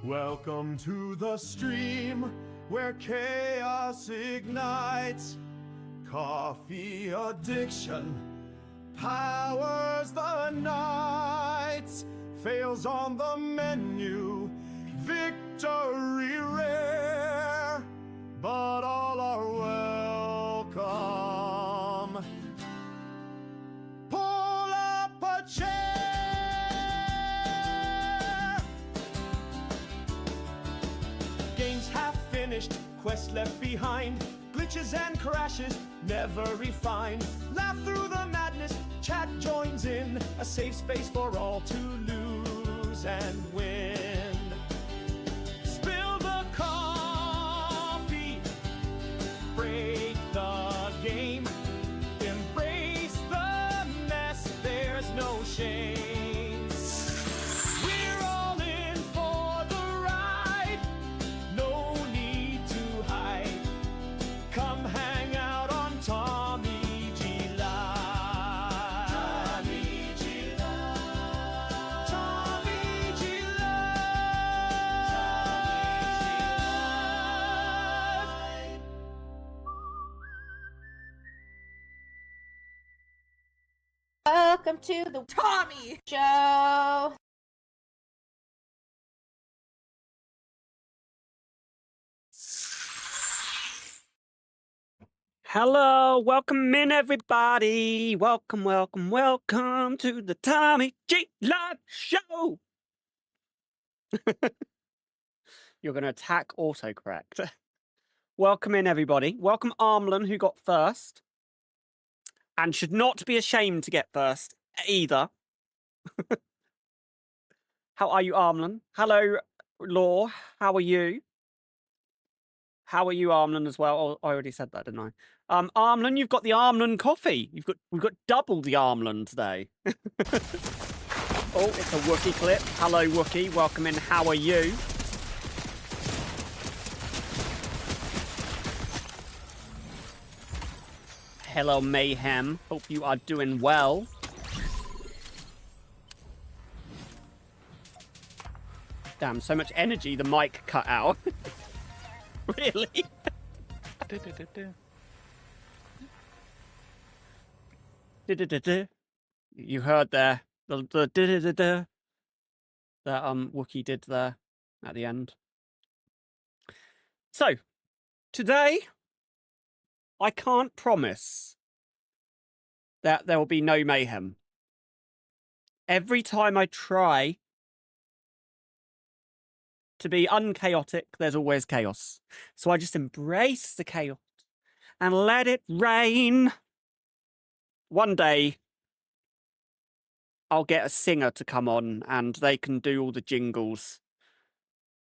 Welcome to the stream where chaos ignites. Coffee addiction powers the nights. Fails on the menu, victory rare, but all are welcome. Pull up a chair. Games half finished, quest left behind, glitches and crashes never refined. Laugh through the madness, chat joins in, a safe space for all to lose and win. Spill the coffee, break the game, embrace the mess, there's no shame. We're all in for the ride, no need to hide. Come hang out on TommyGLive. TommyGLive. TommyGLive. Welcome to the Tommy! show. Hello, welcome in everybody. Welcome to the TommyGLive show. You're going to attack autocorrect. Welcome in everybody. Welcome Armlin, who got first. And should not be ashamed to get first either. How are you, Armlin? Hello, Law. How are you? How are you, Armlin, as well? Oh, I already said that, didn't I? Armlin, you've got the Armlin coffee. We've got double the Armlin today. Oh, it's a Wookiee clip. Hello, Wookiee. Welcome in. How are you? Hello, Mayhem. Hope you are doing well. Damn, so much energy, the mic cut out. Really? You heard there the that Wookiee did there at the end. So today I can't promise that there will be no mayhem. Every time I try to be unchaotic, there's always chaos. So I just embrace the chaos and let it rain. One day, I'll get a singer to come on and they can do all the jingles.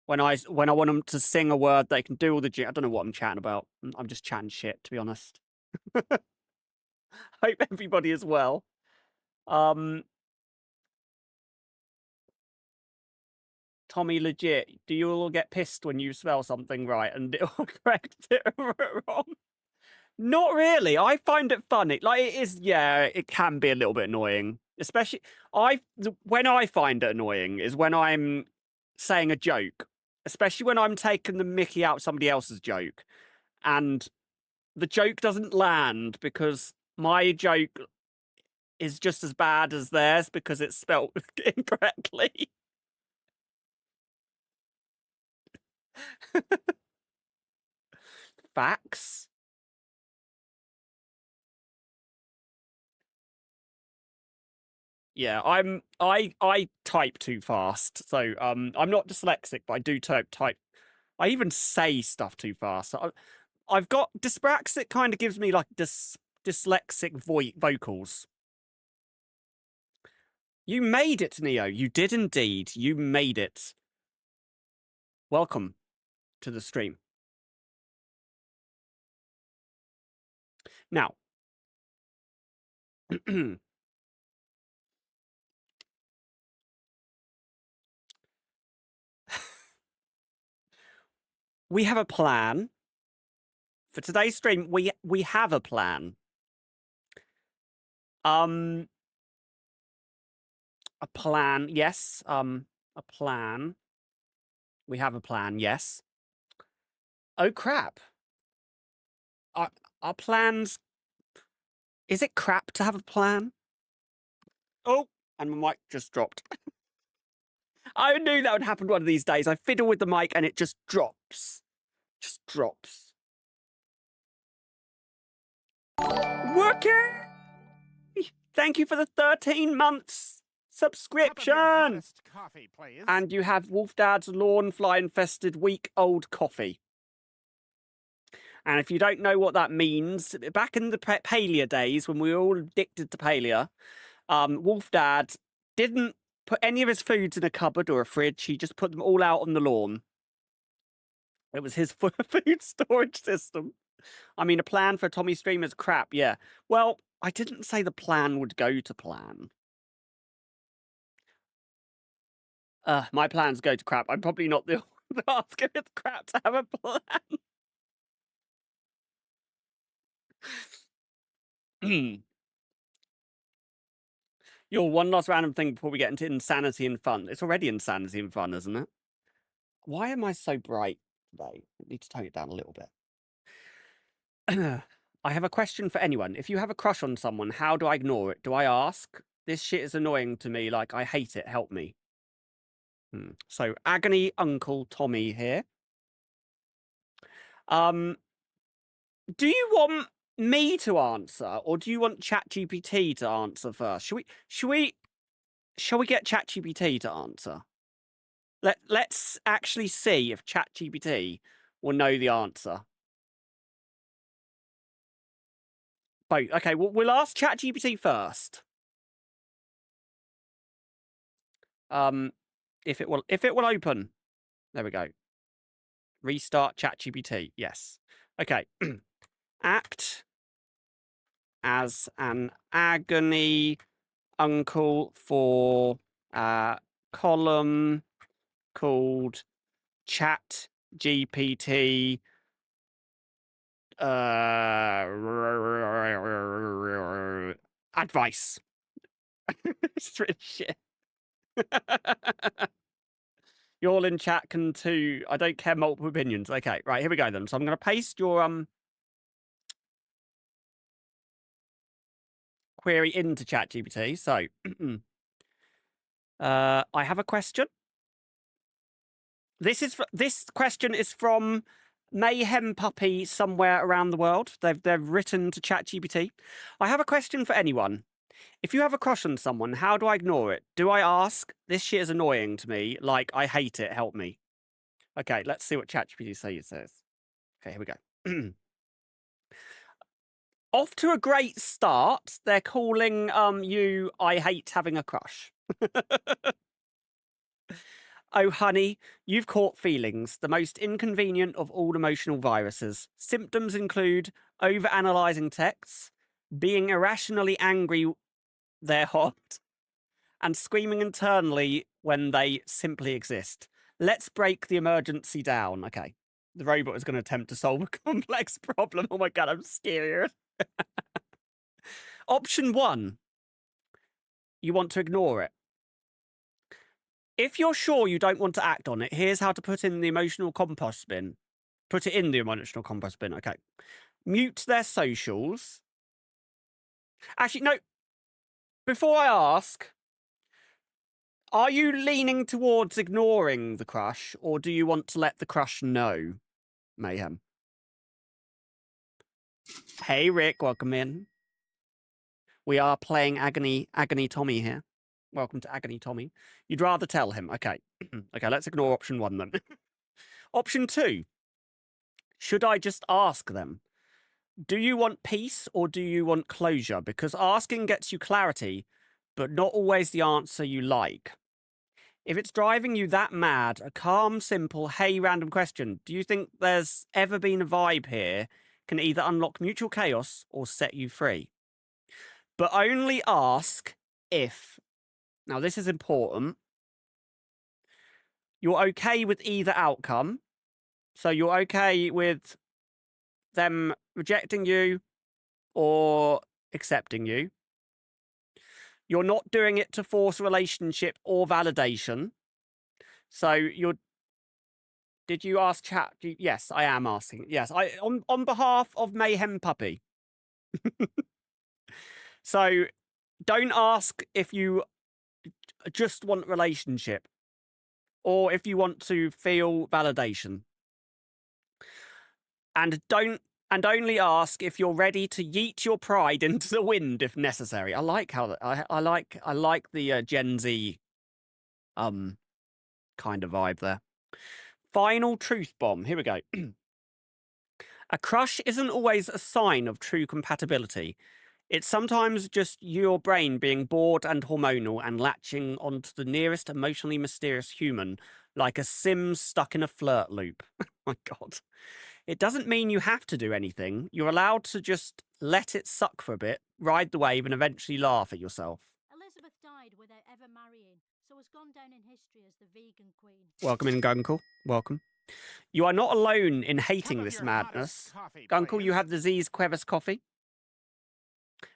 When I want them to sing a word, they can do all the I don't know what I'm chatting about. I'm just chatting shit, to be honest. Hope everybody is well. Tommy, legit, do you all get pissed when you spell something right and it'll correct it wrong? Not really. I find it funny. Like, it is, yeah, it can be a little bit annoying. Especially, when I find it annoying is when I'm saying a joke. Especially when I'm taking the mickey out of somebody else's joke. And the joke doesn't land because my joke is just as bad as theirs because it's spelt incorrectly. Facts. Yeah, I type too fast. So I'm not dyslexic, but I do type. I even say stuff too fast. I've got dyspraxic. Kind of gives me like dyslexic vocals. You made it, Neo. You did indeed. You made it. Welcome to the stream. Now, we have a plan. For today's stream, we have a plan. A plan, yes. A plan. We have a plan, yes. Oh, crap. Our plans... Is it crap to have a plan? Oh, and my mic just dropped. I knew that would happen one of these days. I fiddle with the mic and it just drops. Just drops. Working! Thank you for the 13 months subscription! Coffee, please. And you have Wolf Dad's lawn fly infested week-old coffee. And if you don't know what that means, back in the Palea days when we were all addicted to Palea, Wolf Dad didn't put any of his foods in a cupboard or a fridge. He just put them all out on the lawn. It was his food storage system. I mean, a plan for a Tommy stream is crap, yeah. Well, I didn't say the plan would go to plan. My plans go to crap. I'm probably not the asking it's crap to have a plan. Your one last random thing before we get into insanity and fun. It's already insanity and fun, isn't it? Why am I so bright today? I need to tone it down a little bit. I have a question for anyone. If you have a crush on someone, how do I ignore it? Do I ask? This shit is annoying to me. Like, I hate it. Help me. So, Agony Uncle Tommy here. Do you want me to answer, or do you want ChatGPT to answer first? Shall we get ChatGPT to answer? Let's actually see if ChatGPT will know the answer. Both. Okay, we'll ask ChatGPT first. If it will open. There we go. Restart ChatGPT. Yes. Okay. Act as an agony uncle for a column called ChatGPT. Advice. It's really shit. You all in chat can too. I don't care, multiple opinions. Okay, right, here we go then. So I'm going to paste your query into ChatGPT. So I have a question. This question is from Mayhem Puppy somewhere around the world. They've written to ChatGPT. I have a question for anyone. If you have a crush on someone, how do I ignore it? Do I ask? This shit is annoying to me. Like, I hate it. Help me. Okay, let's see what ChatGPT says. Okay, here we go. Off to a great start. They're calling you I hate having a crush. Oh, honey, you've caught feelings, the most inconvenient of all emotional viruses. Symptoms include overanalyzing texts, being irrationally angry they're hot, and screaming internally when they simply exist. Let's break the emergency down. Okay. The robot is going to attempt to solve a complex problem. Oh my God, I'm scared. Option 1. You want to ignore it. If you're sure you don't want to act on it, here's how to put in the emotional compost bin. Put it in the emotional compost bin. Okay. Mute their socials. Actually, no. Before I ask, are you leaning towards ignoring the crush, or do you want to let the crush know, Mayhem? Hey, Rick, welcome in. We are playing Agony Tommy here. Welcome to Agony Tommy. You'd rather tell him. Okay. Okay, let's ignore option 1 then. Option 2. Should I just ask them? Do you want peace or do you want closure? Because asking gets you clarity, but not always the answer you like. If it's driving you that mad, a calm, simple, hey, random question, do you think there's ever been a vibe here, can either unlock mutual chaos or set you free? But only ask if. Now, this is important. You're okay with either outcome. So you're okay with them rejecting you or accepting you. You're not doing it to force a relationship or validation. So you're Did you ask chat? Yes, I am asking. Yes, on behalf of Mayhem Puppy. So don't ask if you just want relationship or if you want to feel validation. And only ask if you're ready to yeet your pride into the wind if necessary. I like how I like the Gen Z kind of vibe there. Final truth bomb. Here we go. A crush isn't always a sign of true compatibility. It's sometimes just your brain being bored and hormonal and latching onto the nearest emotionally mysterious human, like a Sim stuck in a flirt loop. Oh my God. It doesn't mean you have to do anything. You're allowed to just let it suck for a bit, ride the wave, and eventually laugh at yourself. Elizabeth died without ever marrying, so has gone down in history as the vegan queen. Welcome in, Gunkle. Welcome. You are not alone in hating Cup of this your madness. hottest coffee, Gunkle, you please. have the Z's Quevis coffee.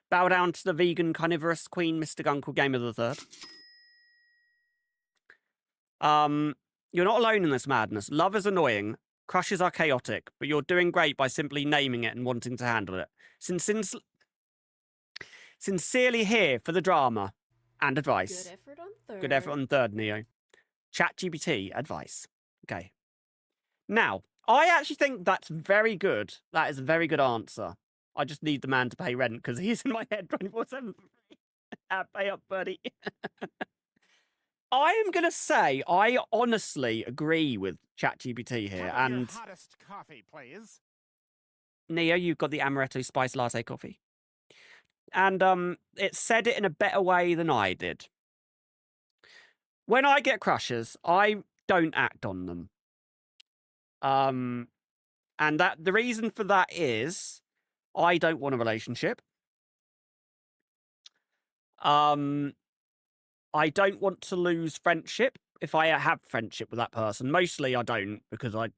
Bow down to the vegan carnivorous queen, Mr. Gunkle, Game of the Third. You're not alone in this madness. Love is annoying. Crushes are chaotic, but you're doing great by simply naming it and wanting to handle it. Sincerely here for the drama and advice. Good effort on third. Good effort on third, Neo. ChatGPT advice. Okay. Now, I actually think that's very good. That is a very good answer. I just need the man to pay rent because he's in my head 24/7 for free. Pay up, buddy. I am going to say I honestly agree with ChatGPT here. Cup of your And hottest coffee, please. Neo, you've got the amaretto spice latte coffee. And it said it in a better way than I did. When I get crushes, I don't act on them. And that the reason for that is I don't want a relationship. I don't want to lose friendship if I have friendship with that person. Mostly I don't, because I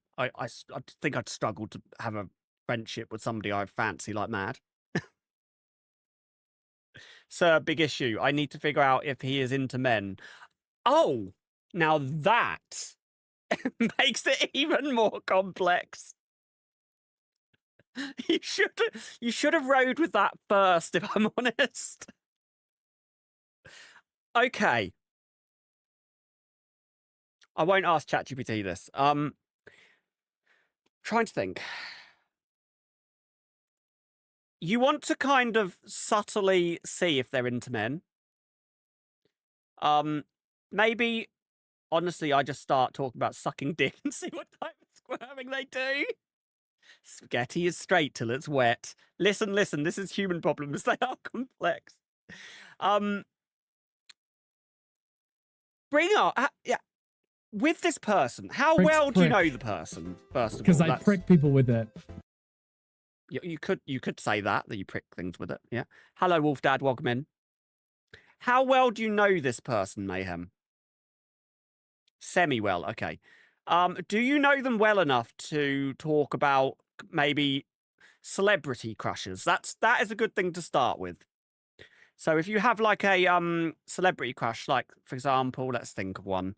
think I'd struggle to have a friendship with somebody I fancy like mad. So a big issue. I need to figure out if he is into men. Oh, now that makes it even more complex. You should have rode with that first, if I'm honest. Okay. I won't ask ChatGPT this. Trying to think. You want to kind of subtly see if they're into men. Maybe, honestly, I just start talking about sucking dick and see what type of squirming they do. Spaghetti is straight till it's wet. Listen, this is human problems. They are complex. Bring up, yeah. With this person, how well do you know the person, first of all? Because I prick people with it. You could say that you prick things with it, yeah. Hello, Wolf Dad, welcome in. How well do you know this person, Mayhem? Semi-well, okay. Do you know them well enough to talk about maybe celebrity crushes? That is a good thing to start with. So if you have like a celebrity crush, like for example, let's think of one.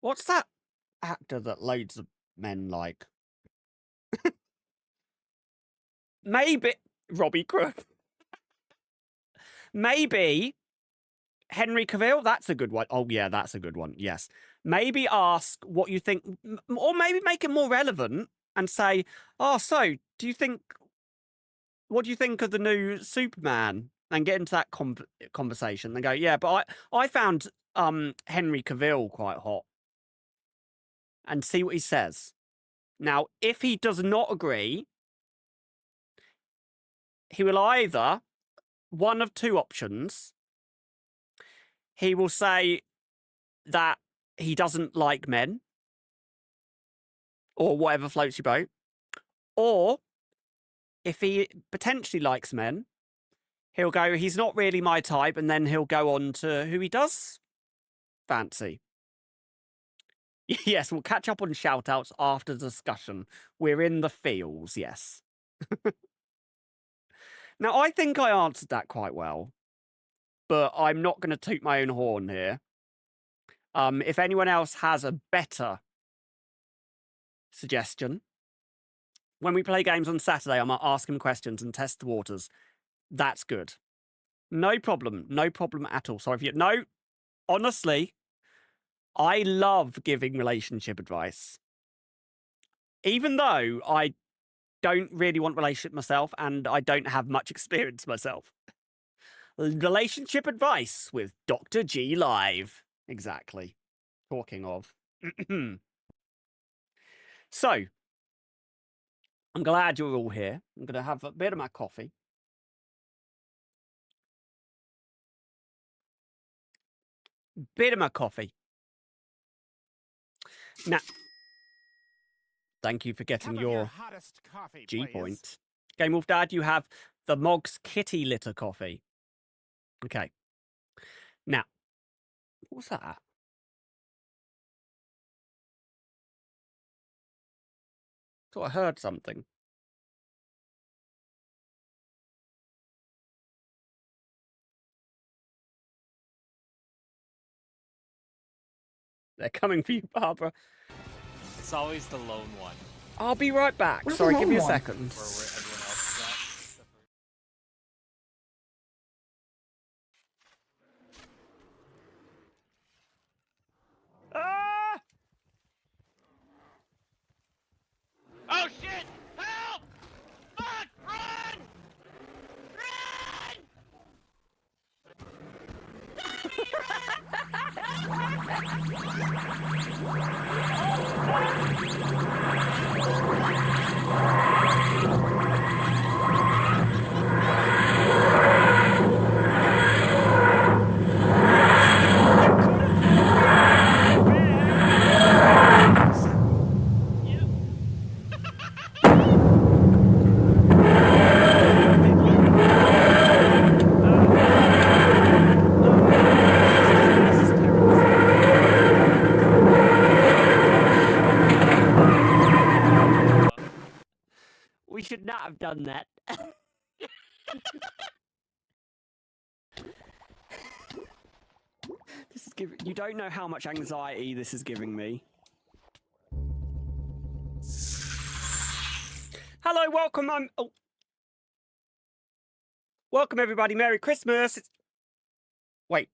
What's that actor that loads of men like? Maybe Robbie Crook. Maybe Henry Cavill. That's a good one. Oh yeah, that's a good one. Yes. Maybe ask what you think, or maybe make it more relevant and say, "Oh, so do you think? What do you think of the new Superman?" And get into that conversation. They go, "Yeah, but I found Henry Cavill quite hot," and see what he says. Now, if he does not agree, he will either one of two options. He will say that he doesn't like men, or whatever floats your boat. Or if he potentially likes men, he'll go, he's not really my type, and then he'll go on to who he does fancy. Yes, we'll catch up on shout-outs after the discussion. We're in the feels, yes. Now, I think I answered that quite well, but I'm not going to toot my own horn here. If anyone else has a better suggestion, when we play games on Saturday, I might ask him questions and test the waters. That's good. No problem. No problem at all. Sorry if you... No, honestly, I love giving relationship advice. Even though I don't really want relationship myself and I don't have much experience myself. Relationship advice with TommyGLive. Exactly. Talking of. So, I'm glad you're all here. I'm going to have a bit of my coffee. Bit of my coffee. Now, thank you for getting your hottest coffee, G please. point. Game Wolf Dad, you have the Mog's Kitty Litter coffee. Okay. Now, what's that? Thought I heard something. They're coming for you, Barbara. It's always the lone one. I'll be right back. Where's Sorry, the give me a lone one? second. Where everyone else is at. Ah! Oh shit! Help! Fuck! Run! Run! We should not have done that. This is giving... You don't know how much anxiety this is giving me. Hello, welcome. Welcome, everybody. Merry Christmas. Wait.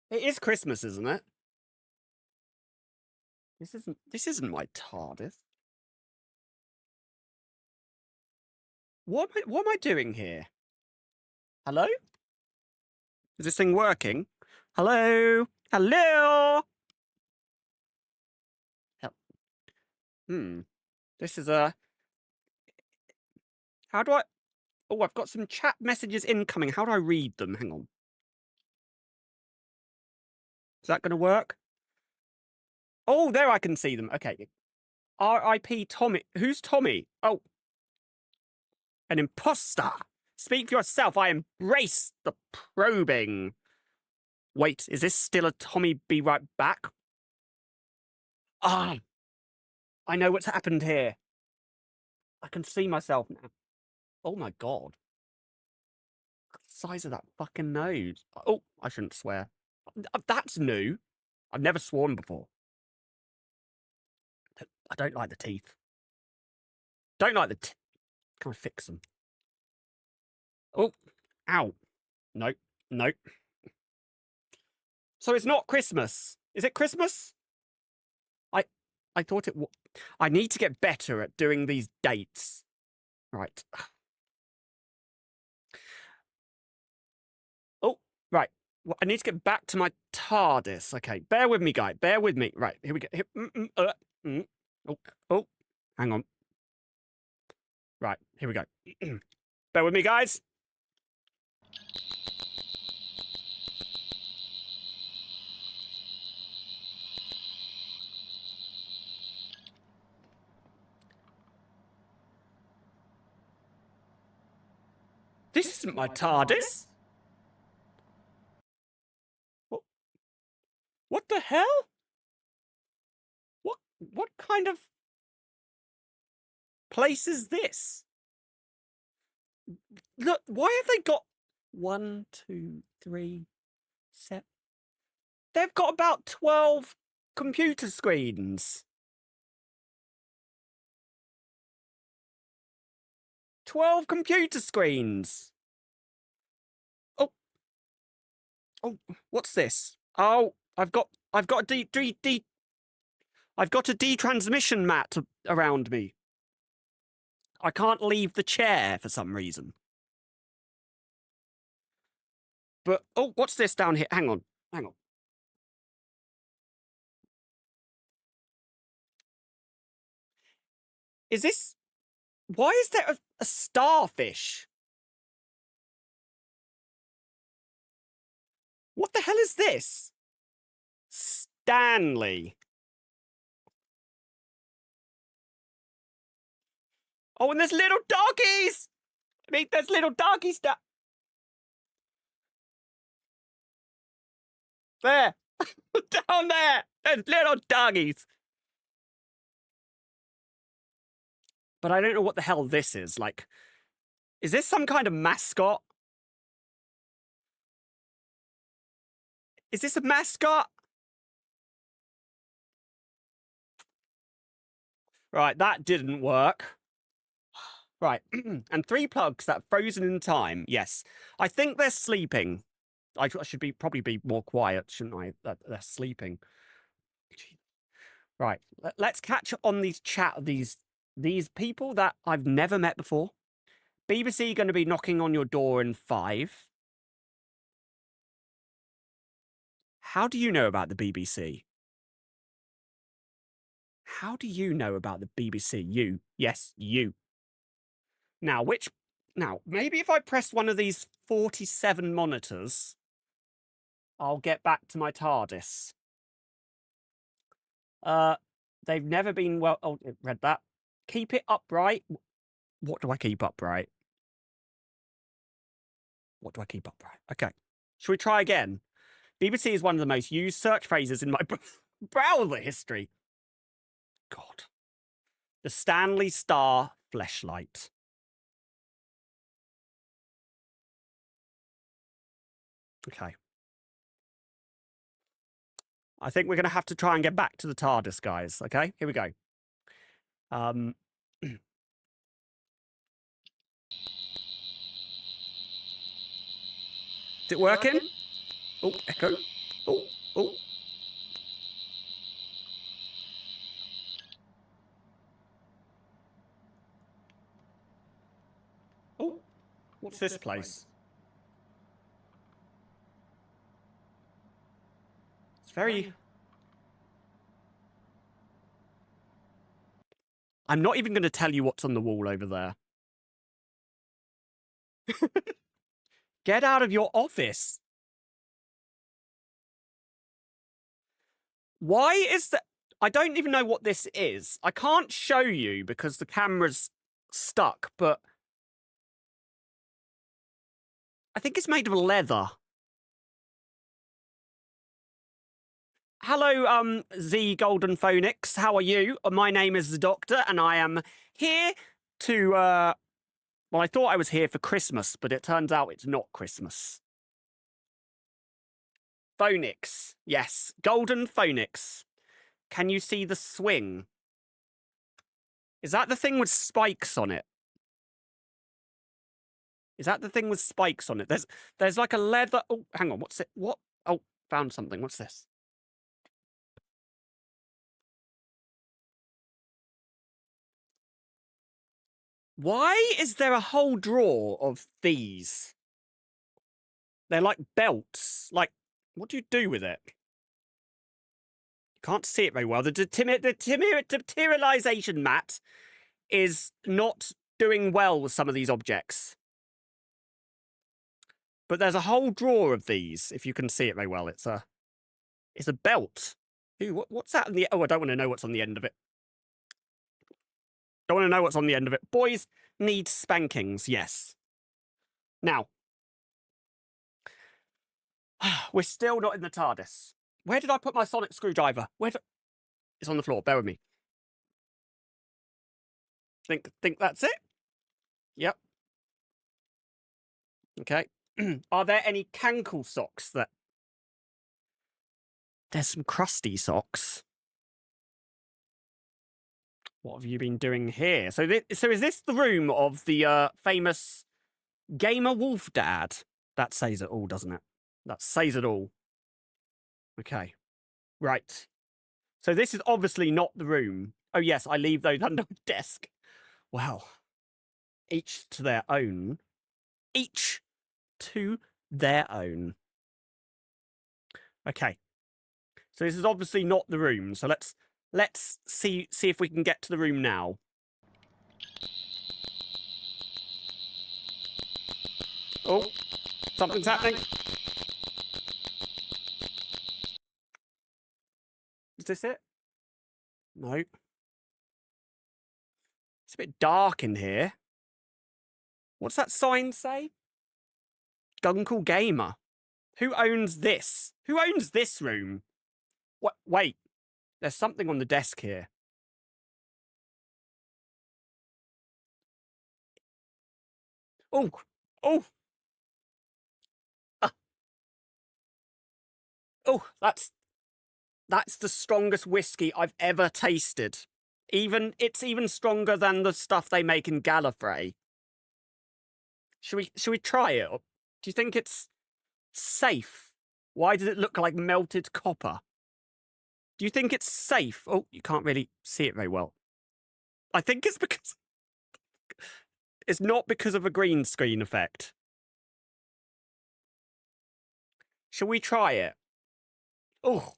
It is Christmas, isn't it? This isn't my TARDIS. What am I doing here? Hello? Is this thing working? Hello? Hello? This is a... How do I... Oh, I've got some chat messages incoming. How do I read them? Hang on. Is that going to work? Oh, there I can see them. Okay. R.I.P. Tommy. Who's Tommy? Oh. An imposter. Speak for yourself. I embrace the probing. Wait, is this still a Tommy be right back? Ah. I know what's happened here. I can see myself now. Oh my god. The size of that fucking nose. Oh, I shouldn't swear. That's new. I've never sworn before. I don't like the teeth. Don't like the teeth. Can I fix them? Oh, ow. No, no. So it's not Christmas. Is it Christmas? I thought it was. I need to get better at doing these dates. Right. Oh, right. Well, I need to get back to my TARDIS. Okay, bear with me, guy. Bear with me. Right, here we go. Oh, hang on. Right, here we go. Bear with me, guys. This isn't my TARDIS. What the hell? What kind of place is this? Look, why have they got 1, 2, 3, 7? They've got about 12 computer screens. 12 computer screens. Oh, what's this? Oh, I've got a detransmission mat around me. I can't leave the chair for some reason. But oh, what's this down here? Hang on. Is this? Why is there a starfish? What the hell is this? Stanley. Oh, and there's little doggies! I mean, there's little doggies there. Down there. There's little doggies. But I don't know what the hell this is. Like, is this some kind of mascot? Is this a mascot? Right, that didn't work. Right, and 3 plugs that frozen in time. Yes, I think they're sleeping. I should probably be more quiet, shouldn't I? They're sleeping. Right, let's catch on these these people that I've never met before. BBC going to be knocking on your door in 5. How do you know about the BBC? How do you know about the BBC? You. Yes, you. Now, maybe if I press one of these 47 monitors, I'll get back to my TARDIS. They've never been well. Oh, read that. Keep it upright. What do I keep upright? What do I keep upright? Okay. Should we try again? BBC is one of the most used search phrases in my browser history. God. The Stanley Star fleshlight. Okay. I think we're going to have to try and get back to the TARDIS, guys. Okay, here we go. Is it working? Oh, echo. Oh. Oh, what's this place? It's very... I'm not even going to tell you what's on the wall over there. Get out of your office. Why is that? I don't even know what this is. I can't show you because the camera's stuck, but I think it's made of leather. Hello, Z Golden Phoenix. How are you? My name is the Doctor, and I am here to, well, I thought I was here for Christmas, but it turns out it's not Christmas. Phoenix. Yes, Golden Phoenix. Can you see the swing? Is that the thing with spikes on it? Is that the thing with spikes on it? There's like a leather... Oh, hang on. What's it? What? Oh, found something. What's this? Why is there a whole drawer of these? They're like belts. Like, what do you do with it? Can't see it very well. The materialization mat is not doing well with some of these objects. But there's a whole drawer of these, if you can see it very well. It's a belt. Ooh, what's that? Oh, I don't want to know what's on the end of it. Don't want to know what's on the end of it. Boys need spankings, yes. Now, we're still not in the TARDIS. Where did I put my sonic screwdriver? It's on the floor. Bear with me. Think that's it? Yep. Okay. Are there any cankle socks that... There's some crusty socks. What have you been doing here? So, so is this the room of the famous Gamer Wolf Dad? That says it all, doesn't it? That says it all. Okay. Right. So this is obviously not the room. Oh, yes, I leave those under my desk. Well, each to their own. Each to their own. Okay. So this is obviously not the room. So let's see if we can get to the room now. Oh, something's happening. Is this it? No. It's a bit dark in here. What's that sign say? Gunkle Gamer. Who owns this? Who owns this room? What? Wait. There's something on the desk here. Oh. Oh. Oh, that's the strongest whiskey I've ever tasted. It's even stronger than the stuff they make in Gallifrey. Should we try it? Do you think it's safe? Why does it look like melted copper? Do you think it's safe? Oh, you can't really see it very well. I think it's because... It's not because of a green screen effect. Shall we try it? Oh,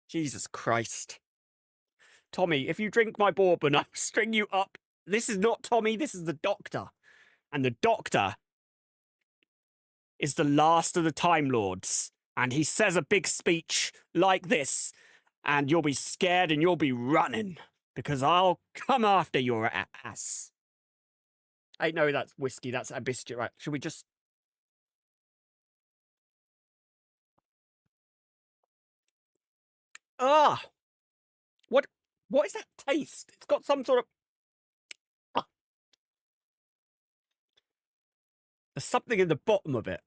Jesus Christ. Tommy, if you drink my bourbon, I'll string you up. This is not Tommy, this is the doctor. And the doctor is the last of the Time Lords. And he says a big speech like this, and you'll be scared and you'll be running, because I'll come after your ass. Hey, no, that's whiskey, that's a biscuit, right? Should we just... Ah! What is that taste? It's got some sort of... Ah. There's something in the bottom of it.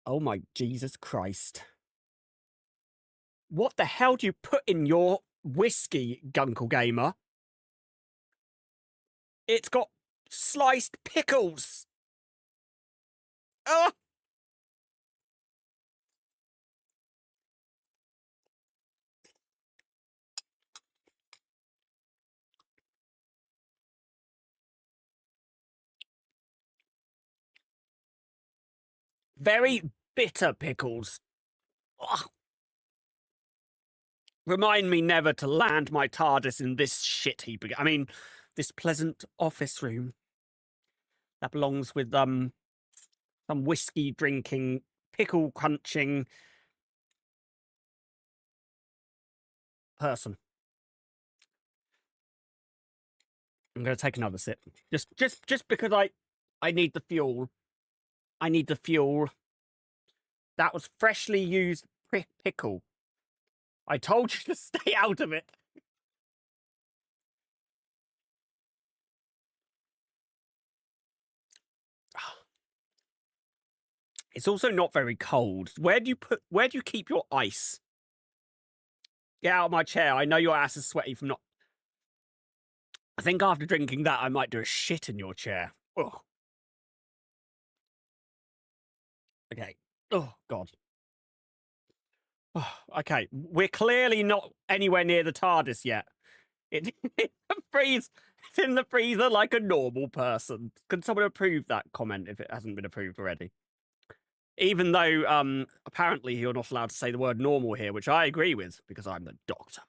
Oh my Jesus Christ. What the hell do you put in your whiskey, Gunkle Gamer? It's got sliced pickles. Ah! Very bitter pickles. Ugh. Remind me never to land my TARDIS in this shit heap again. I mean, this pleasant office room that belongs with some whiskey drinking, pickle crunching person. I'm going to take another sip. Just because I need the fuel. I need the fuel. That was freshly used pickle. I told you to stay out of it. It's also not very cold. Where do you keep your ice? Get out of my chair. I know your ass is sweaty from not... I think after drinking that, I might do a shit in your chair. Oh. Okay. Oh, God. Oh, okay. We're clearly not anywhere near the TARDIS yet. It's in the freezer like a normal person. Can someone approve that comment if it hasn't been approved already? Even though, apparently you're not allowed to say the word normal here, which I agree with, because I'm the doctor.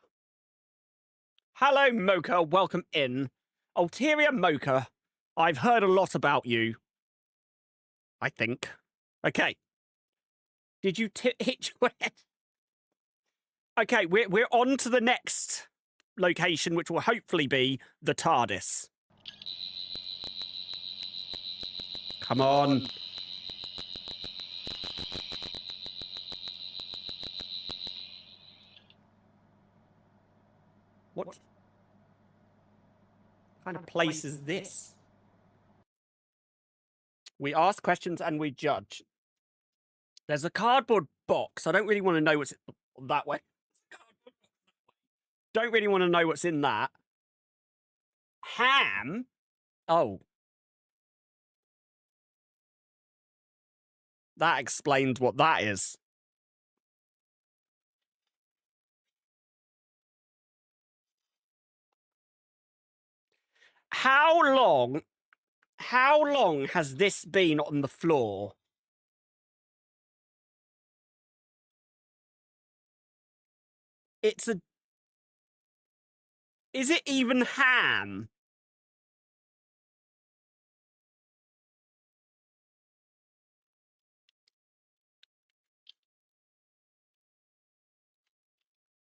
Hello, Mocha. Welcome in. Ulterior Mocha. I've heard a lot about you. I think. Okay. Did you hit your head? Okay, we're on to the next location, which will hopefully be the TARDIS. Come on. What kind of place is this? We ask questions and we judge. There's a cardboard box. I don't really want to know what's that way. Don't really want to know what's in that. Ham? Oh. That explains what that is. How long has this been on the floor? Is it even ham?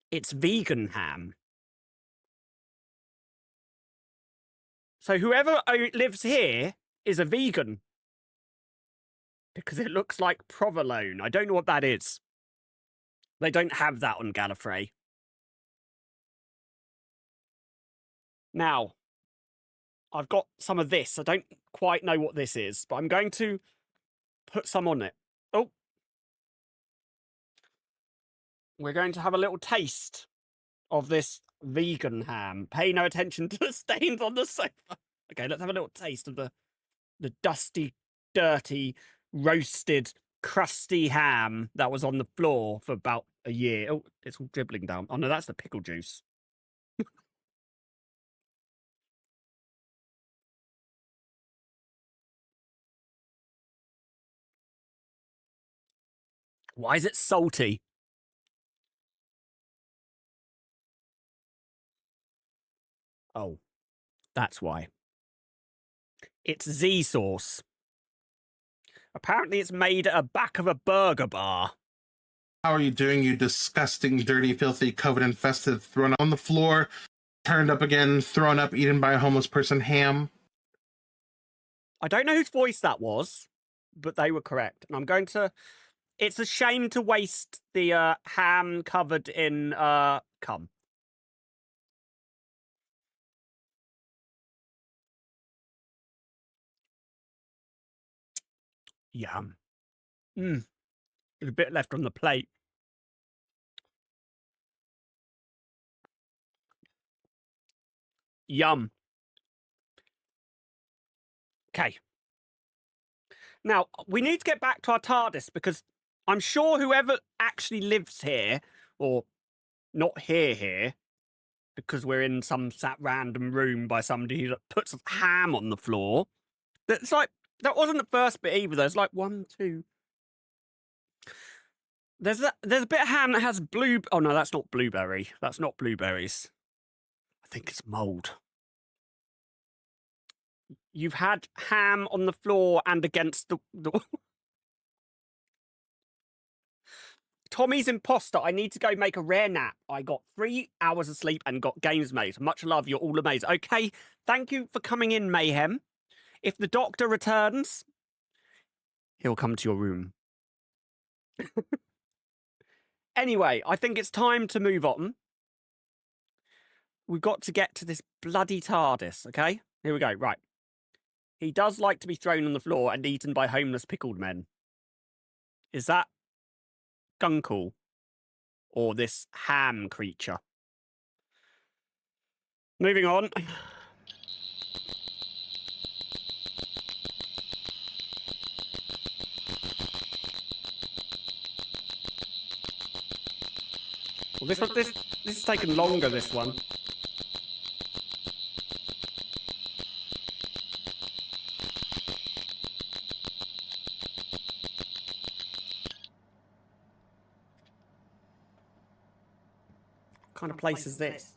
It's vegan ham. So whoever lives here is a vegan. Because it looks like provolone. I don't know what that is. They don't have that on Gallifrey. Now, I've got some of this. I don't quite know what this is, but I'm going to put some on it. Oh. We're going to have a little taste of this vegan ham. Pay no attention to the stains on the sofa. Okay, let's have a little taste of the dusty, dirty, roasted, crusty ham that was on the floor for about a year. Oh, it's all dribbling down. Oh, no, that's the pickle juice. Why is it salty? Oh, that's why. It's Z sauce. Apparently it's made at the back of a burger bar. How are you doing, you disgusting, dirty, filthy, COVID-infested, thrown on the floor, turned up again, thrown up, eaten by a homeless person ham? I don't know whose voice that was, but they were correct. And I'm going to... It's a shame to waste the ham covered in cum. Yum. There's a bit left on the plate. Yum. Okay. Now, we need to get back to our TARDIS because I'm sure whoever actually lives here, or not here, because we're in some random room by somebody that puts ham on the floor. That's like, that wasn't the first bit either. There's like 1, 2. There's a bit of ham that has blue. Oh no, that's not blueberry. That's not blueberries. I think it's mold. You've had ham on the floor and against the... Tommy's imposter. I need to go make a rare nap. I got 3 hours of sleep and got games made. Much love. You're all amazing. Okay, thank you for coming in, Mayhem. If the doctor returns, he'll come to your room. Anyway, I think it's time to move on. We've got to get to this bloody TARDIS, okay? Here we go. Right. He does like to be thrown on the floor and eaten by homeless pickled men. Is that Gunkel? Or this ham creature? Moving on. Well, this is taking longer, this one. What kind of place is this?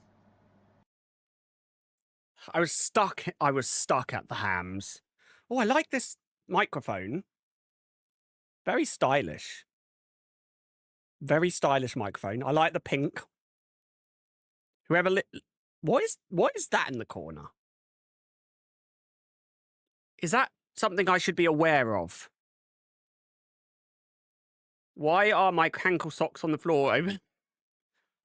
I was stuck at the hams. Oh, I like this microphone. Very stylish. Very stylish microphone. I like the pink. Whoever what is that in the corner? Is that something I should be aware of? Why are my ankle socks on the floor?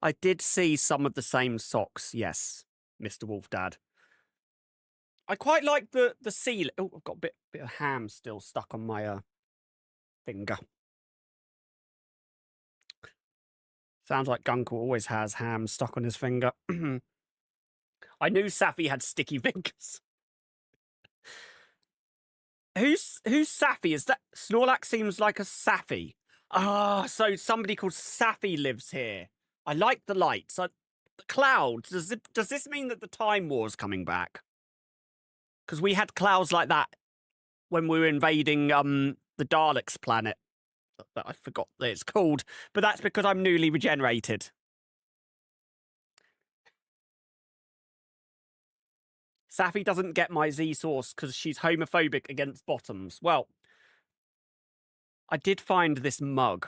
I did see some of the same socks, yes, Mr. Wolf Dad. I quite like the seal. Oh, I've got a bit of ham still stuck on my finger. Sounds like Gunkel always has ham stuck on his finger. I knew Safi had sticky fingers. Who's Safi? Is that Snorlax? Seems like a Safi. Ah, so somebody called Safi lives here. I like the lights. The clouds. Does this mean that the Time War's coming back? Because we had clouds like that when we were invading the Daleks planet. That I forgot that it's called, but that's because I'm newly regenerated. Safi doesn't get my Z source because she's homophobic against bottoms. Well, I did find this mug.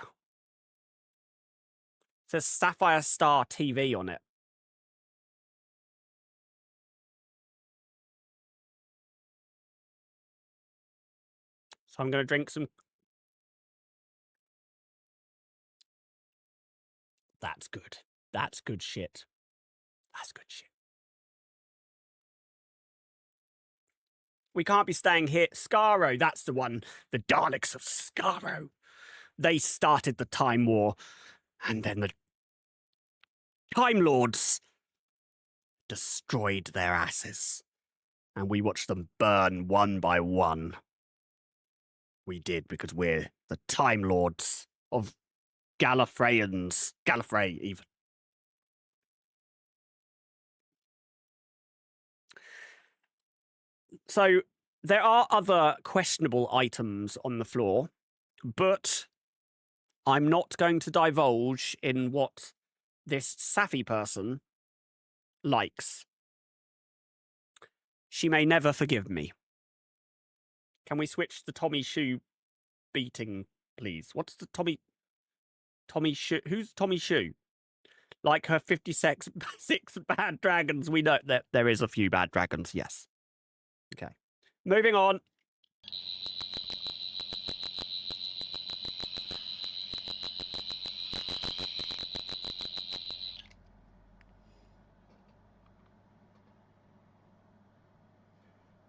It says Sapphire Star TV on it. So I'm going to drink some. That's good. That's good shit. That's good shit. We can't be staying here. Skaro, that's the one. The Daleks of Skaro. They started the Time War. And then the Time Lords destroyed their asses. And we watched them burn one by one. We did because we're the Time Lords of Gallifreyans. Gallifrey, even. So there are other questionable items on the floor, but I'm not going to divulge in what this Safi person likes. She may never forgive me. Can we switch the Tommy Shoe beating, please? What's the Tommy Shoe? Who's Tommy Shoe? Like her 56 bad dragons. We know that there is a few bad dragons, yes. Okay. Moving on.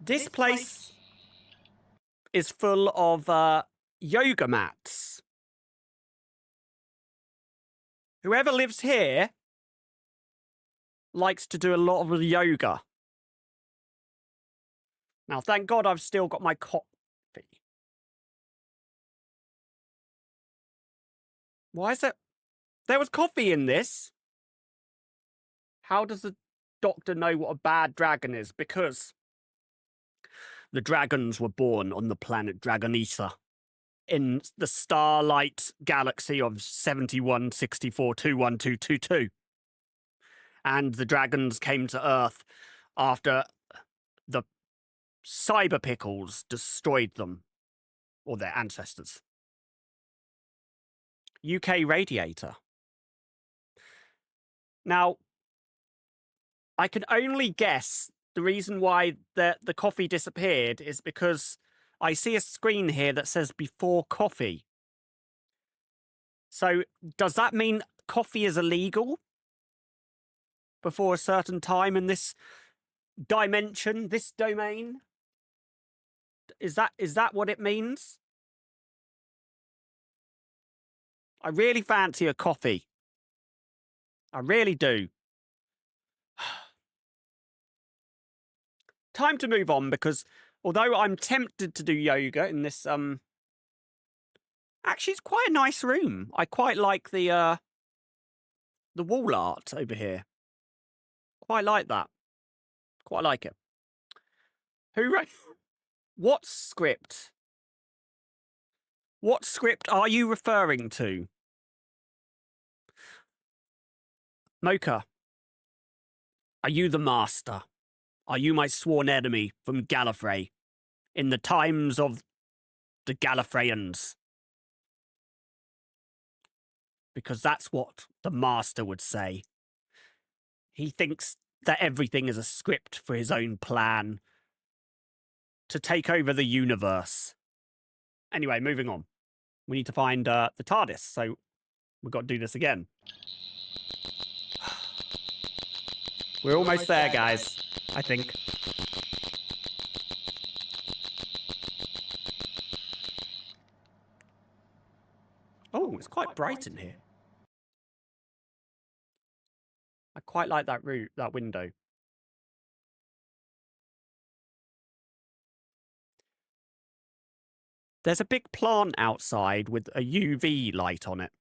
This place is full of yoga mats. Whoever lives here likes to do a lot of yoga. Now, thank God I've still got my coffee. Why is that? There was coffee in this. How does the doctor know what a bad dragon is? Because the dragons were born on the planet Dragonetha in the starlight galaxy of 7164212222. And the dragons came to Earth after the Cyber Pickles destroyed them, or their ancestors. UK Radiator. Now, I can only guess the reason why the coffee disappeared is because I see a screen here that says before coffee. So does that mean coffee is illegal before a certain time in this dimension, this domain? Is that what it means? I really fancy a coffee. I really do. Time to move on because although I'm tempted to do yoga in this actually it's quite a nice room. I quite like the wall art over here. Quite like that. Quite like it. Who wrote what script? What script are you referring to? Mocha, are you the master? Are you my sworn enemy from Gallifrey in the times of the Gallifreyans? Because that's what the master would say. He thinks that everything is a script for his own plan to take over the universe. Anyway, moving on. We need to find the TARDIS, so we've got to do this again. We're almost there, guys, I think. bright in here. I quite like that that window. There's a big plant outside with a UV light on it.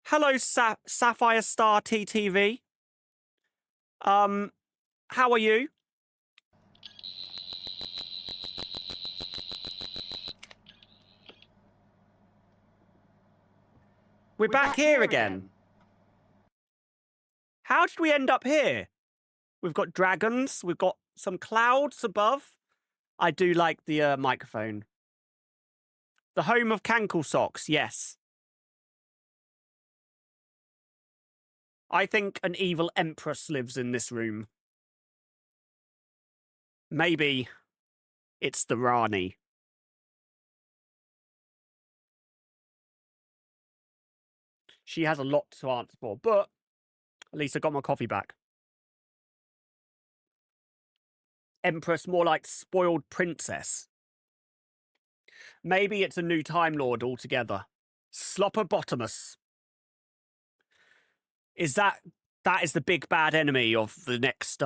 Hello, Sapphire Star TTV. How are you? We're back here again. How did we end up here? We've got dragons. We've got some clouds above. I do like the microphone. The home of Cankle Socks, yes. I think an evil empress lives in this room. Maybe it's the Rani. She has a lot to answer for, but at least I got my coffee back. Empress, more like spoiled princess. Maybe it's a new Time Lord altogether. Slopperbotomus. Is that is the big bad enemy of the next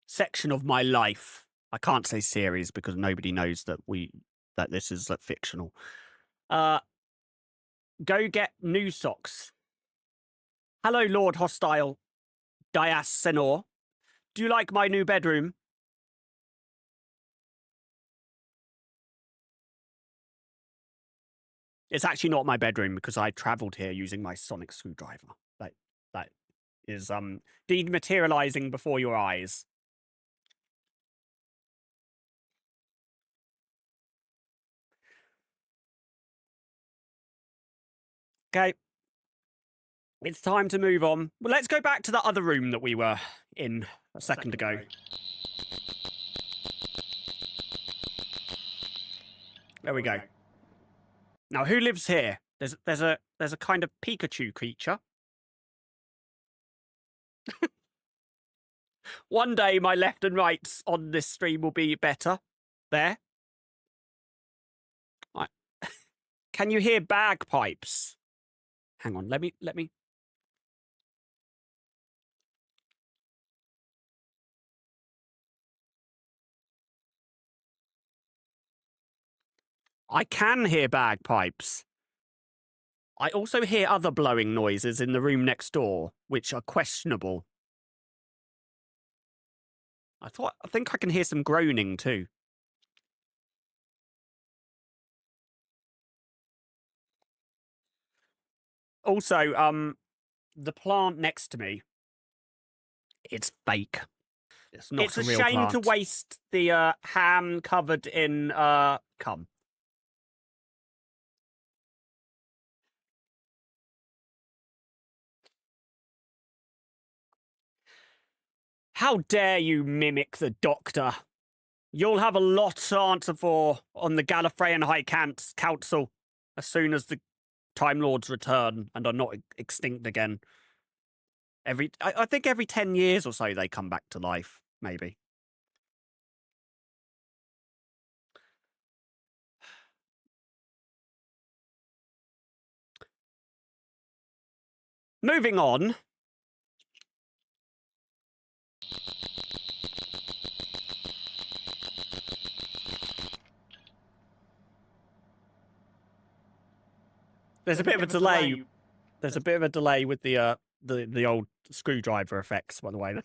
section of my life? I can't say series because nobody knows that this is fictional. Go get new socks. Hello, Lord Hostile Dias Senor. Do you like my new bedroom? It's actually not my bedroom because I travelled here using my sonic screwdriver. That is dematerializing before your eyes. Okay. It's time to move on. Well, let's go back to that other room that we were in a second ago. There we go. Now, who lives here? There's a kind of Pikachu creature. One day, my left and rights on this stream will be better. There. Right. Can you hear bagpipes? Hang on. Let me. I can hear bagpipes. I also hear other blowing noises in the room next door, which are questionable. I think I can hear some groaning too. Also, the plant next to me, it's fake. It's not a real shame plant. to waste the ham covered in cum. How dare you mimic the Doctor? You'll have a lot to answer for on the Gallifreyan High Council as soon as the Time Lords return and are not extinct again. I think every 10 years or so they come back to life, maybe. Moving on. There's a bit of a delay. There's a bit of a delay with the old screwdriver effects, by the way.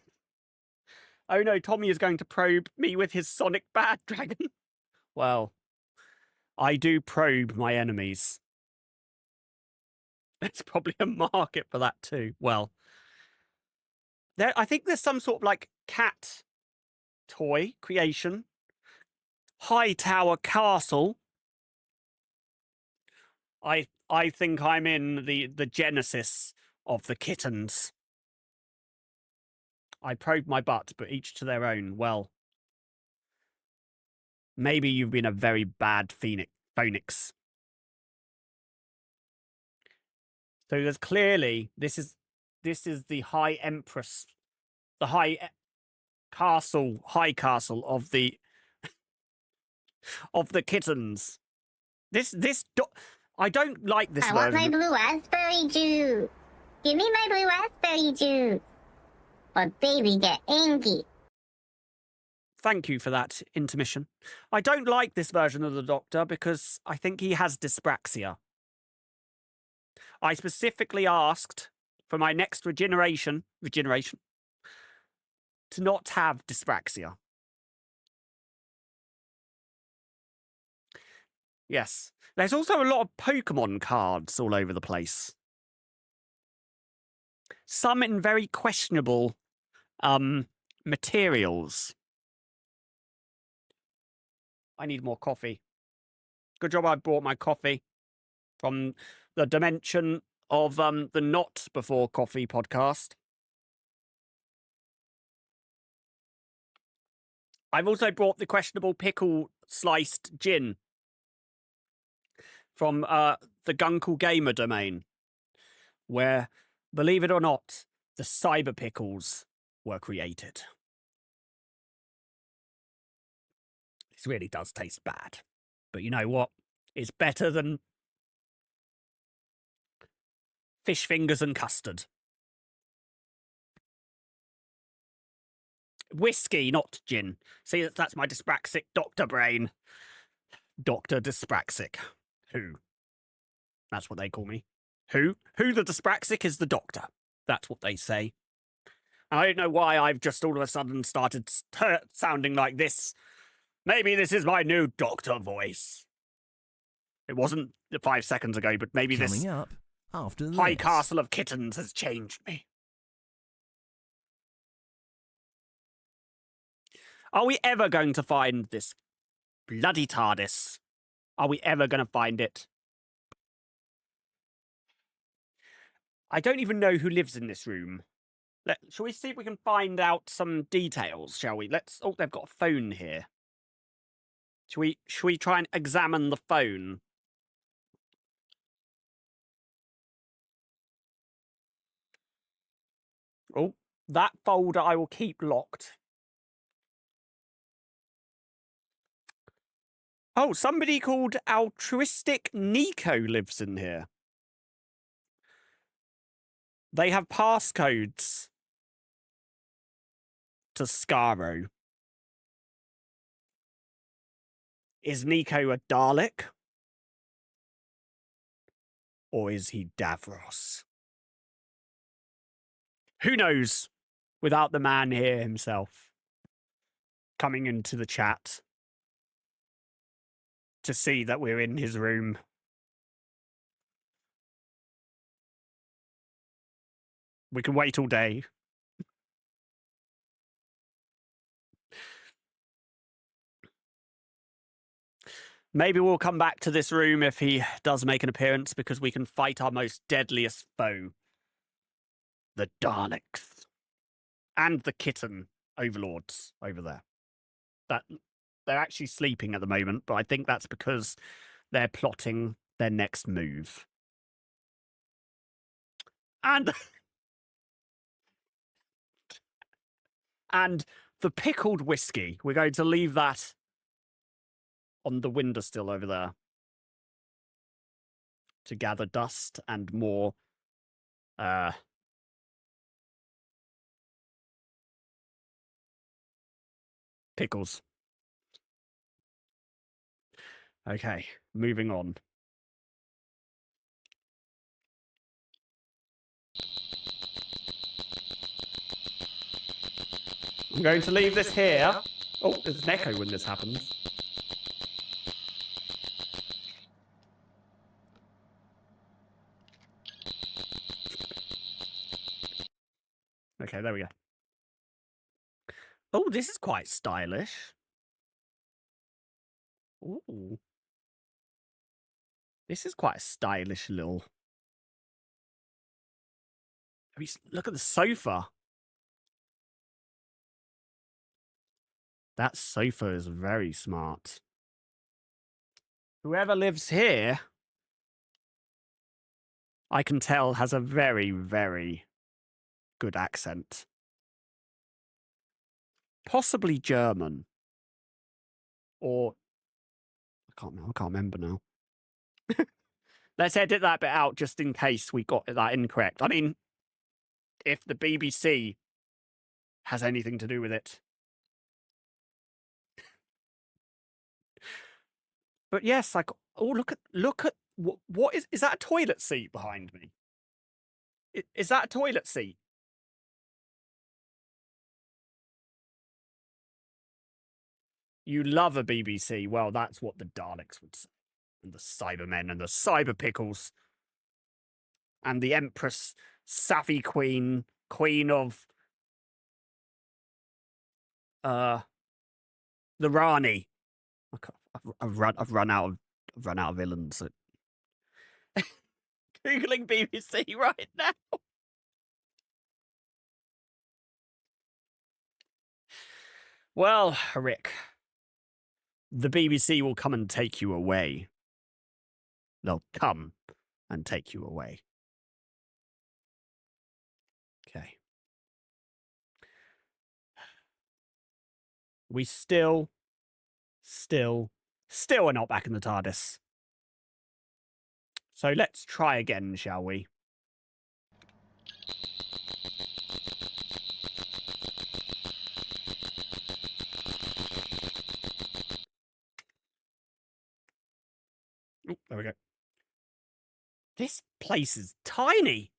Oh no, Tommy is going to probe me with his sonic bad dragon. Well, I do probe my enemies. There's probably a market for that too. Well, I think there's some sort of like cat toy creation. High Tower Castle. I think I'm in the genesis of the kittens. I probed my butt, but each to their own. Well, maybe you've been a very bad phoenix. So there's clearly this is the High Empress, the high castle of the of the kittens. I don't like this I want my version. blue raspberry juice. Give me my blue raspberry juice. Or baby get angry. Thank you for that intermission. I don't like this version of the Doctor because I think he has dyspraxia. I specifically asked for my next regeneration to not have dyspraxia. Yes. There's also a lot of Pokemon cards all over the place. Some in very questionable materials. I need more coffee. Good job I brought my coffee from the dimension of the Not Before Coffee podcast. I've also brought the questionable pickle sliced gin from the Gunkle Gamer domain, where, believe it or not, the cyber pickles were created. This really does taste bad. But you know what? It's better than fish fingers and custard. Whiskey, not gin. See, that's my dyspraxic doctor brain. Dr. Dyspraxic. Who? That's what they call me. Who? Who the dyspraxic is the doctor. That's what they say. I don't know why I've just all of a sudden started sounding like this. Maybe this is my new doctor voice. It wasn't 5 seconds ago, but maybe Coming this up after this. high castle of kittens has changed me. Are we ever going to find this bloody TARDIS? Are we ever going to find it? I don't even know who lives in this room. Shall we see if we can find out some details, shall we? Oh, they've got a phone here. Shall we try and examine the phone? Oh, that folder I will keep locked. Oh, somebody called Altruistic Nico lives in here. They have passcodes to Skaro. Is Nico a Dalek? Or is he Davros? Who knows? Without the man here himself coming into the chat to see that we're in his room. We can wait all day. Maybe we'll come back to this room if he does make an appearance, because we can fight our most deadliest foe. The Daleks. And the kitten overlords over there. They're actually sleeping at the moment, but I think that's because they're plotting their next move. And and the pickled whiskey. We're going to leave that on the windowsill over there to gather dust and more pickles. Okay, moving on. I'm going to leave this here. Oh, there's an echo when this happens. Okay, there we go. Oh, this is quite stylish. Ooh. This is quite a stylish little... Look at the sofa. That sofa is very smart. Whoever lives here, I can tell, has a very, very good accent. Possibly German. Or I can't remember now. Let's edit that bit out just in case we got that incorrect. I mean, if the BBC has anything to do with it. But yes, like, oh, look at what is that a toilet seat behind me? Is that a toilet seat? You love a BBC. Well, that's what the Daleks would say. And the Cybermen and the Cyber Pickles. And the Empress Safi Queen, Queen of the Rani. I've run out of villains. Googling BBC right now. Well, Rick, the BBC will come and take you away. They'll come and take you away. Okay. We still are not back in the TARDIS. So let's try again, shall we? Oh, there we go. This place is tiny.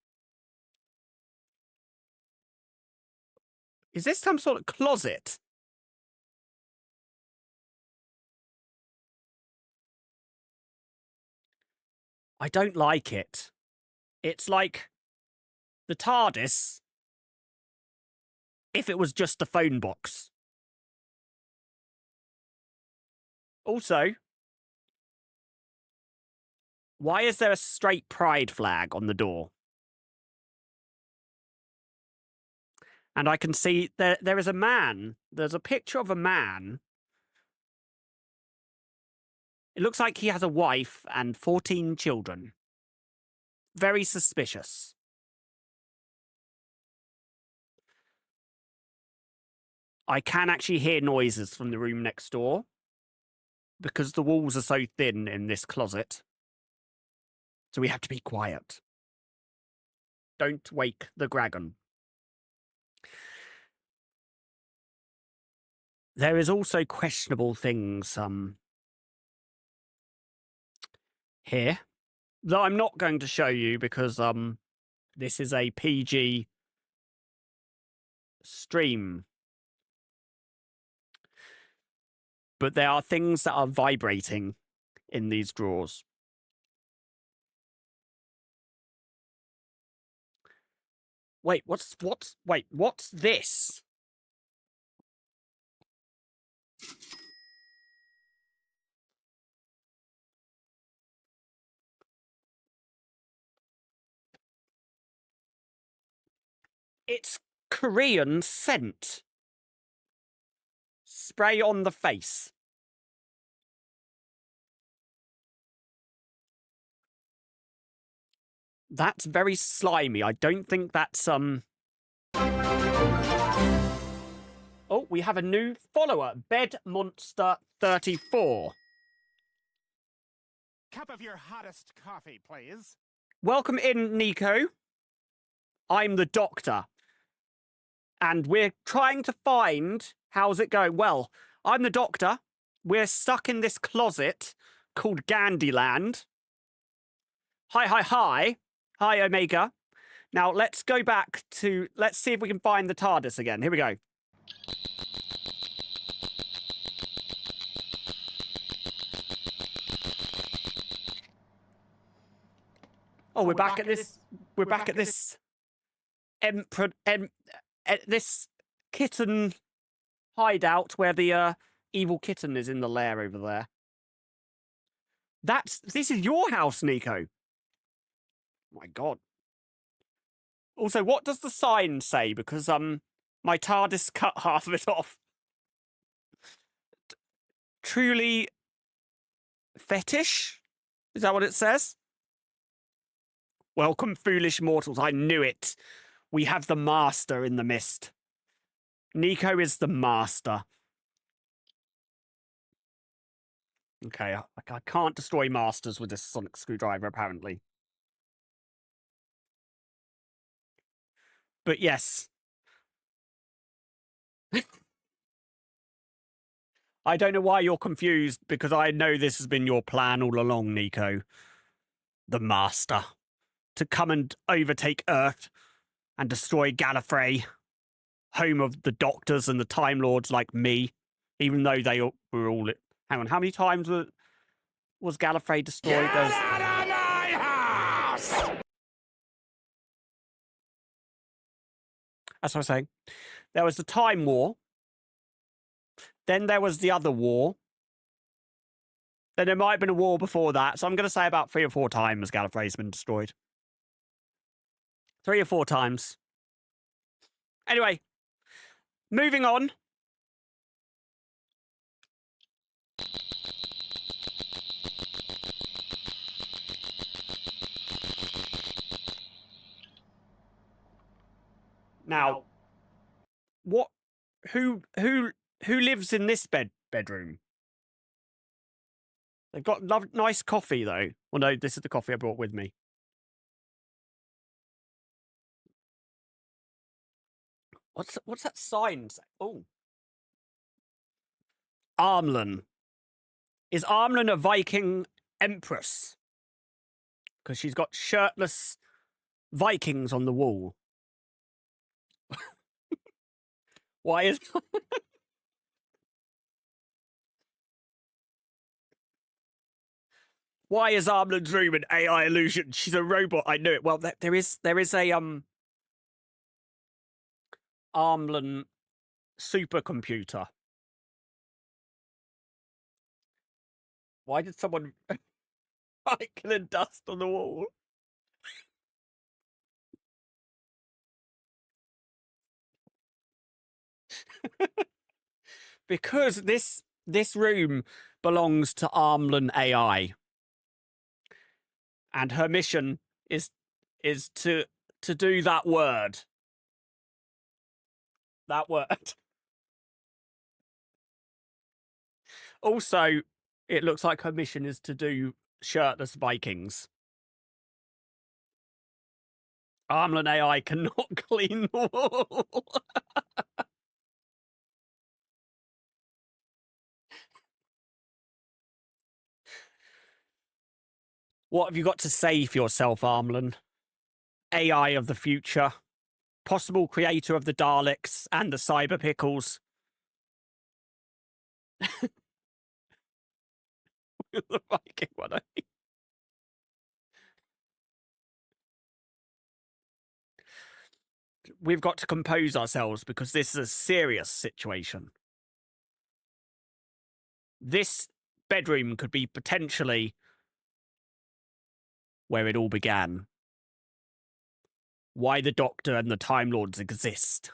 Is this some sort of closet? I don't like it. It's like the TARDIS if it was just a phone box. Also, why is there a straight pride flag on the door? And I can see there is a man. There's a picture of a man. It looks like he has a wife and 14 children. Very suspicious. I can actually hear noises from the room next door because the walls are so thin in this closet. So we have to be quiet. Don't wake the dragon. There is also questionable things here that I'm not going to show you because this is a PG stream. But there are things that are vibrating in these drawers. Wait, what's this? It's Korean scent. Spray on the face. That's very slimy. I don't think that's Oh, we have a new follower, Bed Monster 34. Cup of your hottest coffee, please. Welcome in, Nico. I'm the doctor. And we're trying to find... How's it going? Well, I'm the doctor. We're stuck in this closet called Gandyland. Hi, hi, hi. Hi, Omega. Now, let's go back to... Let's see if we can find the TARDIS again. Here we go. Oh, we're back at this... We're back at this... This kitten hideout where the evil kitten is in the lair over there. This is your house, Nico. Oh my God. Also, what does the sign say? Because my TARDIS cut half of it off. Truly fetish? Is that what it says? Welcome, foolish mortals. I knew it. We have the master in the mist. Nico is the master. Okay, I can't destroy masters with this sonic screwdriver, apparently. But yes. I don't know why you're confused, because I know this has been your plan all along, Nico. The Master. To come and overtake Earth and destroy Gallifrey, home of the Doctors and the Time Lords like me, even though they were all... Hang on, how many times was Gallifrey destroyed? Get out of my house! That's what I was saying. There was the Time War. Then there was the other war. Then there might have been a war before that. So I'm going to say about 3 or 4 times Gallifrey's been destroyed. 3 or 4 times. Anyway, moving on. Now, what? Who lives in this bedroom? They've got nice coffee though. Well, no, this is the coffee I brought with me. What's that sign? Oh, Armlin. Is Armlin a Viking empress? Because she's got shirtless Vikings on the wall. Why is... Why is Armlin's room an AI illusion? She's a robot. I knew it. Well, there is a Armlin supercomputer. Why did someone and dust on the wall? Because this room belongs to Armlin AI. And her mission is to do that word. That word. Also, it looks like her mission is to do shirtless Vikings. Armlin AI cannot clean the wall. What have you got to say for yourself, Armlin? AI of the future. Possible creator of the Daleks and the Cyber Pickles. The Viking one, I think. We've got to compose ourselves because this is a serious situation. This bedroom could be potentially where it all began. Why the Doctor and the Time Lords exist.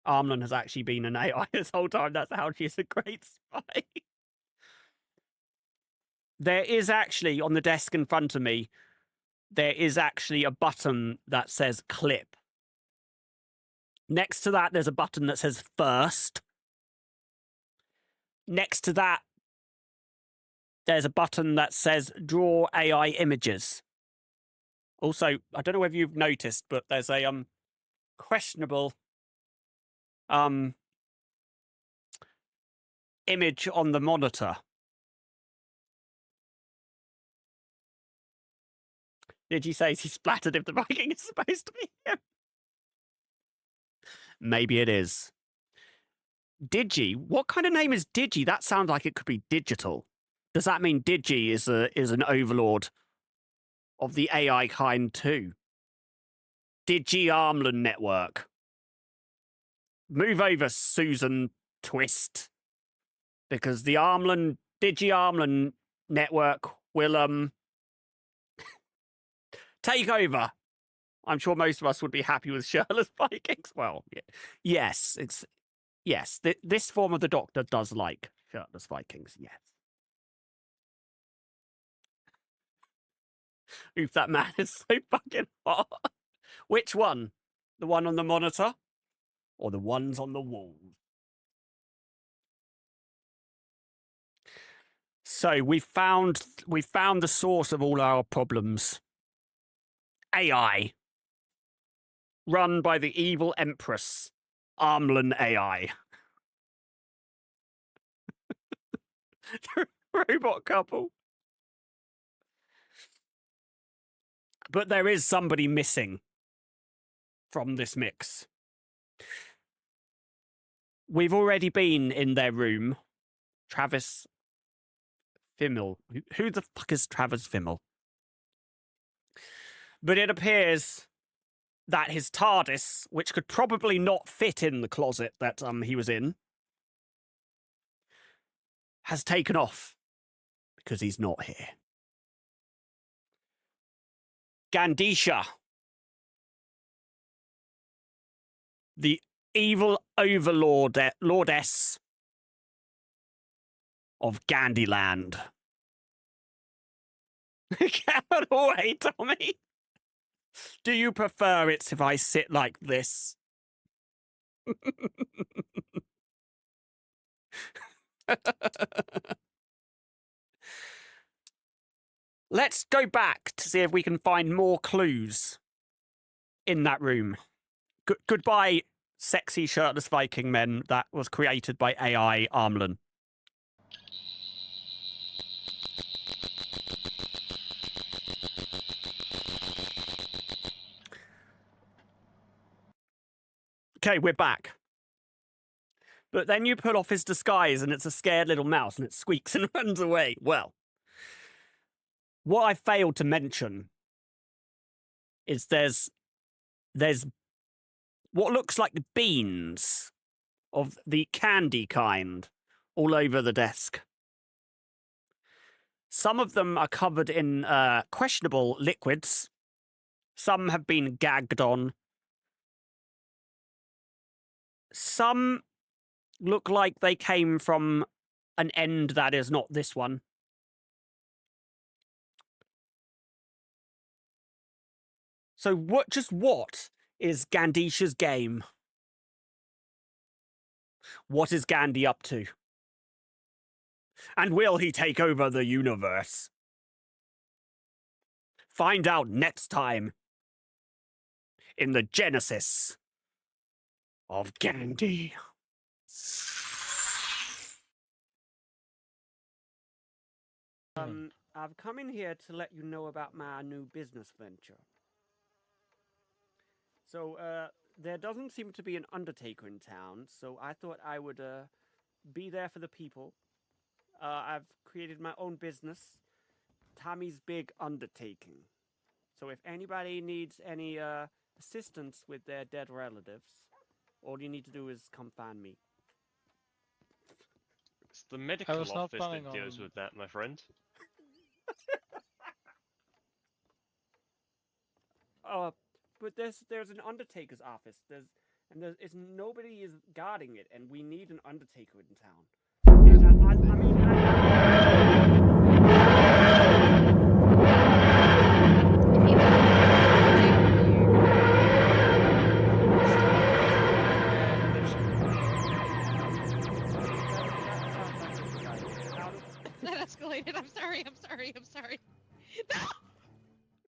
Armlin has actually been an AI this whole time. That's how she's a great spy. There is actually, on the desk in front of me, there is actually a button that says clip. Next to that, there's a button that says first. Next to that, there's a button that says draw AI images. Also, I don't know whether you've noticed, but there's a questionable image on the monitor. Did you say he splattered if the Viking is supposed to be him? Maybe it is. Digi? What kind of name is Digi? That sounds like it could be digital. Does that mean Digi is an overlord of the AI kind too? Digi Armlin network. Move over, Susan Twist. Because the Digi Armlin network will take over. I'm sure most of us would be happy with shirtless Vikings. Well, yeah. Yes, yes. This form of the Doctor does like shirtless Vikings. Yes. Oof, that man is so fucking hot. Which one? The one on the monitor, or the ones on the wall? So we found the source of all our problems. AI. Run by the evil Empress. Armlin AI. Robot couple. But there is somebody missing from this mix. We've already been in their room. Travis Fimmel. Who the fuck is Travis Fimmel? But it appears that his TARDIS, which could probably not fit in the closet that he was in, has taken off because he's not here. Gandisha, the evil lordess of Gandyland. Get out of the way, Tommy. Do you prefer it if I sit like this? Let's go back to see if we can find more clues in that room. Goodbye, sexy shirtless Viking men that was created by AI Armlin. Okay, we're back. But then you pull off his disguise and it's a scared little mouse and it squeaks and runs away. Well, what I failed to mention is there's what looks like beans of the candy kind all over the desk. Some of them are covered in questionable liquids. Some have been gagged on. Some look like they came from an end that is not this one. So what is Gandisha's game? What is Gandhi up to? And will he take over the universe? Find out next time in the Genesis of Gandhi. I've come in here to let you know about my new business venture. So, there doesn't seem to be an undertaker in town, so I thought I would be there for the people. I've created my own business, Tommy's Big Undertaking. So if anybody needs any assistance with their dead relatives, all you need to do is come find me. It's the medical was not office planning that deals on- with that, my friend. But there's an undertaker's office. There's nobody is guarding it, and we need an undertaker in town.